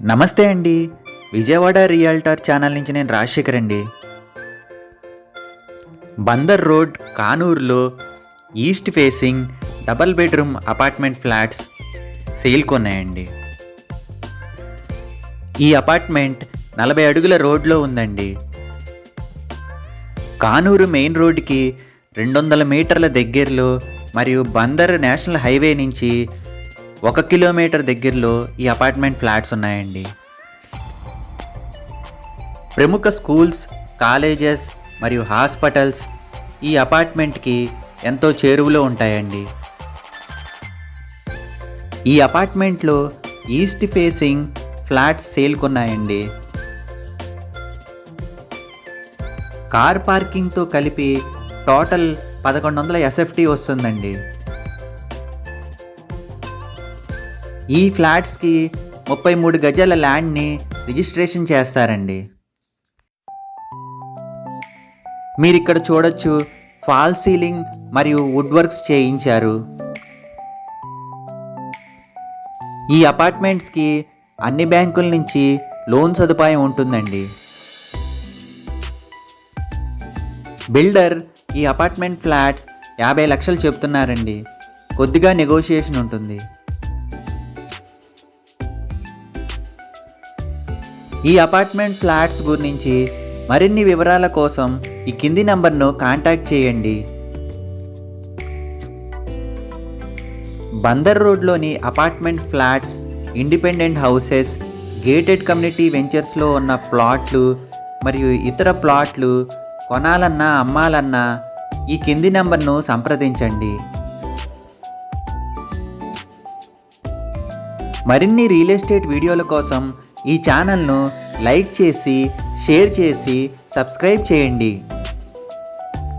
నమస్తే అండి. Vijayawada realtor channel నుంచి నేను రాజశేఖర్ అండి. బందర్ రోడ్ కానూరులో east facing double bedroom apartment flats సేల్కి ఉన్నాయండి. ఈ అపార్ట్మెంట్ 40 అడుగుల రోడ్లో ఉందండి. కానూరు మెయిన్ రోడ్డుకి 200 మీటర్ల దగ్గరలో మరియు బందర్ నేషనల్ హైవే నుంచి 1 కిలోమీటర్ దగ్గరలో ఈ అపార్ట్మెంట్ ఫ్లాట్స్ ఉన్నాయండి. ప్రముఖ స్కూల్స్, కాలేజెస్ మరియు హాస్పిటల్స్ ఈ అపార్ట్మెంట్కి ఎంతో చేరువలో ఉంటాయండి. ఈ అపార్ట్మెంట్లో ఈస్ట్ ఫేసింగ్ ఫ్లాట్స్ సేల్కొన్నాయండి. కార్ పార్కింగ్తో కలిపి టోటల్ 1100 SFT వస్తుందండి. ఈ ఫ్లాట్స్కి 33 గజాల ల్యాండ్ని రిజిస్ట్రేషన్ చేస్తారండి. మీరు ఇక్కడ చూడొచ్చు, ఫాల్ సీలింగ్ మరియు వుడ్ వర్క్స్ చేయించారు. ఈ అపార్ట్మెంట్స్కి అన్ని బ్యాంకుల నుంచి లోన్ సదుపాయం ఉంటుందండి. బిల్డర్ ఈ అపార్ట్మెంట్ ఫ్లాట్స్ 50 లక్షలు చెప్తున్నారండి. కొద్దిగా నెగోషియేషన్ ఉంటుంది. ఈ అపార్ట్మెంట్ ఫ్లాట్స్ గురించి మరిన్ని వివరాల కోసం ఈ కింది నంబర్ను కాంటాక్ట్ చేయండి. బందర్ రోడ్లోని apartment flats, independent houses, gated community వెంచర్స్లో ఉన్న ప్లాట్లు మరియు ఇతర ప్లాట్లు కొనాలన్నా అమ్మాలన్నా ఈ కింది నంబర్ను సంప్రదించండి. మరిన్ని రియల్ ఎస్టేట్ వీడియోల కోసం ఈ ఛానల్ను లైక్ చేసి, షేర్ చేసి, సబ్స్క్రైబ్ చేయండి.